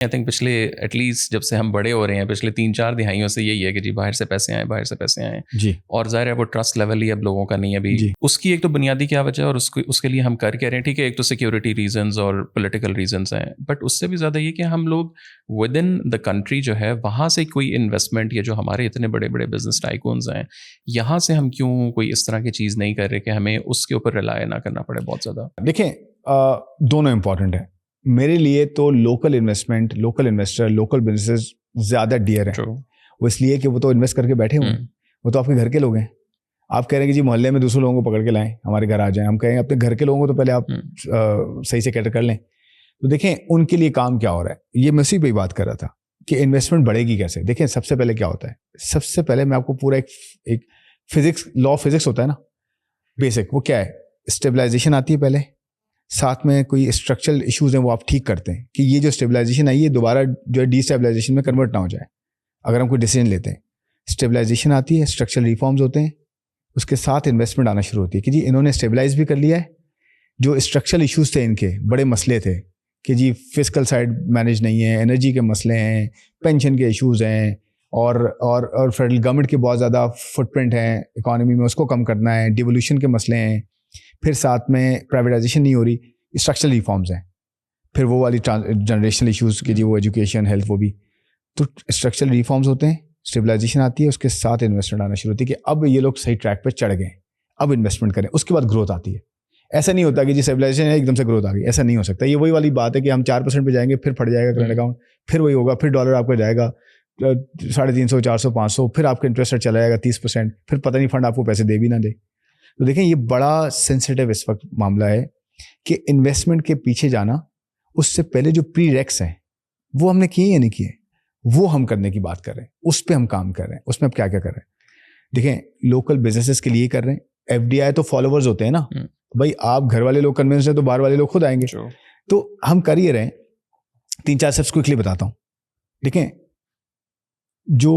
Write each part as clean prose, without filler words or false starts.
I think पिछले at least जब से हम बड़े हो रहे हैं, पिछले 3-4 दिहाइयों से यही है कि जी बाहर से पैसे आए, बाहर से पैसे आए जी। और ज़ाहिर है वो ट्रस्ट लेवल ही अब लोगों का नहीं है अभी। उसकी एक तो बुनियादी क्या वजह है और उसके लिए हम कर रहे हैं, ठीक है, एक तो सिक्योरिटी रीजंस और पॉलिटिकल रीजंस हैं, बट उससे भी ज़्यादा ये कि हम लोग विद इन द कंट्री जो है वहाँ से कोई इन्वेस्टमेंट, या जो हमारे इतने बड़े बड़े बिजनेस टाइकून्स हैं यहाँ से हम क्यों कोई इस तरह की चीज़ नहीं कर रहे कि हमें उसके ऊपर रिलाय ना करना पड़े बहुत ज़्यादा। देखें, दोनों इंपॉर्टेंट है मेरे लिए तो। Local investment, local investor, local businesses ज़्यादा डियर हैं। वो इसलिए कि वो तो इन्वेस्ट करके बैठे हुए हैं, वो तो आपके घर के लोग हैं। आप कह रहे हैं कि जी मोहल्ले में दूसरे लोगों को पकड़ के लाएं, हमारे घर आ जाएं, हम कहेंगे अपने घर के लोगों को तो पहले आप सही से कैटर कर लें। तो देखें उनके लिए काम क्या हो रहा है, ये मैं उसी पे ही बात कर रहा था कि इन्वेस्टमेंट बढ़ेगी कैसे। देखें सबसे पहले क्या होता है, सबसे पहले मैं आपको पूरा एक फिजिक्स, लॉ ऑफ फिजिक्स होता है ना बेसिक, वो क्या है, स्टेबलाइजेशन आती है पहले, साथ में कोई स्ट्रक्चरल इश्यूज हैं वो आप ठीक करते हैं कि ये जो स्टेबलाइजेशन आई है दोबारा जो है डिस्टेबलाइजेशन में कन्वर्ट ना हो जाए अगर हम कोई डिसीजन लेते हैं। स्टेबलाइजेशन आती है, स्ट्रक्चरल रिफॉर्म्स होते हैं, उसके साथ इन्वेस्टमेंट आना शुरू होती है कि जी इन्होंने स्टेबलाइज भी कर लिया है, जो स्ट्रक्चरल इश्यूज थे इनके बड़े मसले थे कि जी फिजिकल साइड मैनेज नहीं है, एनर्जी के मसले हैं, पेंशन के इश्यूज हैं, और फेडरल गवर्नमेंट के बहुत ज़्यादा फुटप्रिंट हैं इकोनॉमी में, उसको कम करना है, डिवोल्यूशन के मसले हैं, फिर साथ में प्राइवेटाइजेशन नहीं हो रही, स्ट्रक्चरल रिफॉर्म्स हैं, फिर वो वाली जनरेशनल इश्यूज की जी वो एजुकेशन, हेल्थ, वो भी। तो स्ट्रक्चरल रिफॉर्म्स होते हैं, स्टेबलाइजेशन आती है, उसके साथ इन्वेस्टमेंट आना शुरू होती है कि अब ये लोग सही ट्रैक पे चढ़ गए, अब इन्वेस्टमेंट करें, उसके बाद ग्रोथ आती है। ऐसा नहीं होता कि जी स्टेबलाइजेशन है एकदम से ग्रोथ आ गई, ऐसा नहीं हो सकता। ये वही वाली बात है कि हम 4% पे जाएंगे, फिर फट जाएगा करंट अकाउंट, फिर वही होगा, फिर डॉलर आपका जाएगा 350, 400, 500, फिर आपका इंटरेस्ट रेट चला जाएगा 30%, फिर पता नहीं फंड आपको पैसे दे भी ना दे। तो देखें ये बड़ा सेंसिटिव इस वक्त मामला है कि इन्वेस्टमेंट के पीछे जाना, उससे पहले जो प्री रेक्स हैं वो हमने किए या नहीं किए, वो हम करने की बात कर रहे हैं, उस पर हम काम कर रहे हैं। उसमें अब क्या क्या कर रहे हैं, देखें लोकल बिजनेसेस के लिए कर रहे हैं। एफडीआई तो फॉलोवर्स होते हैं ना भाई, आप घर वाले लोग कन्विंस हैं तो बाहर वाले लोग खुद आएंगे। तो हम कर ही रहे हैं। 3-4 स्टेप्स क्विकली बताता हूं। देखें जो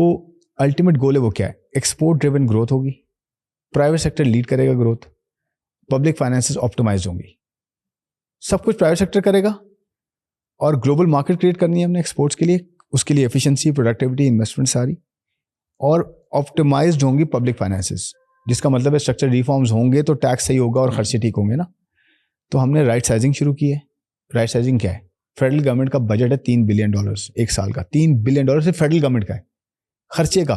अल्टीमेट गोल है वो क्या है, एक्सपोर्ट ड्रिवन ग्रोथ होगी, प्राइवेट सेक्टर लीड करेगा ग्रोथ, पब्लिक फाइनेंसेस ऑप्टिमाइज होंगी, सब कुछ प्राइवेट सेक्टर करेगा, और ग्लोबल मार्केट क्रिएट करनी है हमने एक्सपोर्ट्स के लिए, उसके लिए एफिशिएंसी, प्रोडक्टिविटी, इन्वेस्टमेंट सारी, और ऑप्टिमाइज्ड होंगी पब्लिक फाइनेंसेस, जिसका मतलब है स्ट्रक्चर रिफॉर्म्स होंगे तो टैक्स सही होगा और खर्चे ठीक होंगे ना। तो हमने राइट साइजिंग शुरू की है। राइट साइजिंग क्या है, फेडरल गवर्नमेंट का बजट है $3 बिलियन एक साल का, $3 बिलियन सिर्फ फेडरल गवर्नमेंट का है, खर्चे का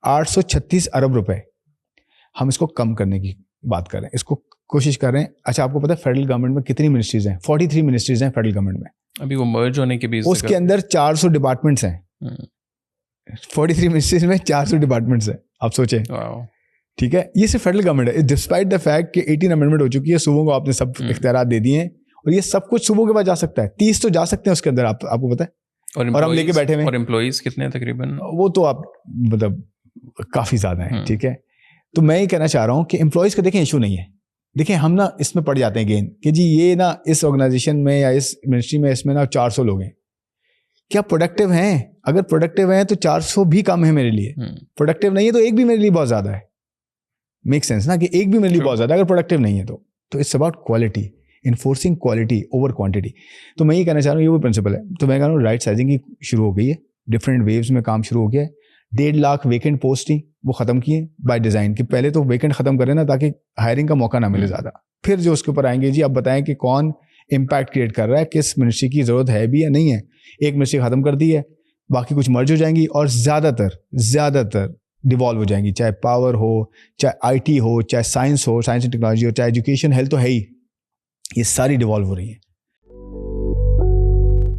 836 अरब रुपए। हम इसको कम करने की बात कर रहे हैं, इसको कोशिश कर रहे हैं। अच्छा आपको पता है फेडरल गवर्नमेंट में कितनी मिनिस्ट्रीज हैं? 43 मिनिस्ट्रीज हैं फेडरल गवर्नमेंट में। अभी वो मर्ज होने के बीच उसके अंदर 400 डिपार्टमेंट्स हैं। 43 मिनिस्ट्रीज में 400 डिपार्टमेंट्स हैं, आप सोचें। ठीक है, ये सिर्फ फेडरल गवर्नमेंट है, डिस्पाइट द फैक्ट कि 18 अमेंडमेंट हो चुकी है, सूबों को आपने सब इख्तियारात दे दिए हैं, और ये सब कुछ सूबों के पास जा सकता है। 30 तो जा सकते हैं उसके अंदर, आपको पता है, और हम लेके बैठे हुए। और एम्प्लॉइज कितने तकरीबन? वो तो आप मतलब काफी ज्यादा है। ठीक है, तो मैं ये कहना चाह रहा हूँ कि एम्प्लॉइज का देखें इशू नहीं है। देखिए हम ना इसमें पड़ जाते हैं गेन कि जी ये ना इस ऑर्गेनाइजेशन में या इस मिनिस्ट्री में इसमें ना 400 लोग हैं, क्या प्रोडक्टिव हैं? अगर प्रोडक्टिव हैं तो 400 भी कम है मेरे लिए, प्रोडक्टिव नहीं है तो एक भी मेरे लिए बहुत ज्यादा है। मेक सेंस ना, कि एक भी मेरे लिए बहुत ज्यादा अगर प्रोडक्टिव नहीं है तो it's about quality, enforcing quality over quantity. तो मैं ये कहना चाह रहा हूँ ये वो प्रिंसिपल है। तो मैं कह रहा हूँ राइट साइजिंग की शुरू हो गई है, डिफरेंट वेव्स में काम शुरू हो गया है। 1.5 लाख वेकेंट पोस्ट ही वो खत्म किए बाय डिजाइन, कि पहले तो वेकेंट खत्म करें ना ताकि हायरिंग का मौका ना मिले ज्यादा, फिर जो उसके ऊपर आएंगे जी आप बताएं कि कौन इम्पैक्ट क्रिएट कर रहा है, किस मिनिस्ट्री की जरूरत है भी या नहीं है। एक मिनिस्ट्री खत्म कर दी है, बाकी कुछ मर्ज हो जाएंगी और ज्यादातर डिवॉल्व हो जाएंगी, चाहे पावर हो, चाहे आईटी हो, चाहे साइंस हो, साइंस एंड टेक्नोलॉजी हो, चाहे एजुकेशन, हेल्थ तो है ही, ये सारी डिवॉल्व हो रही है।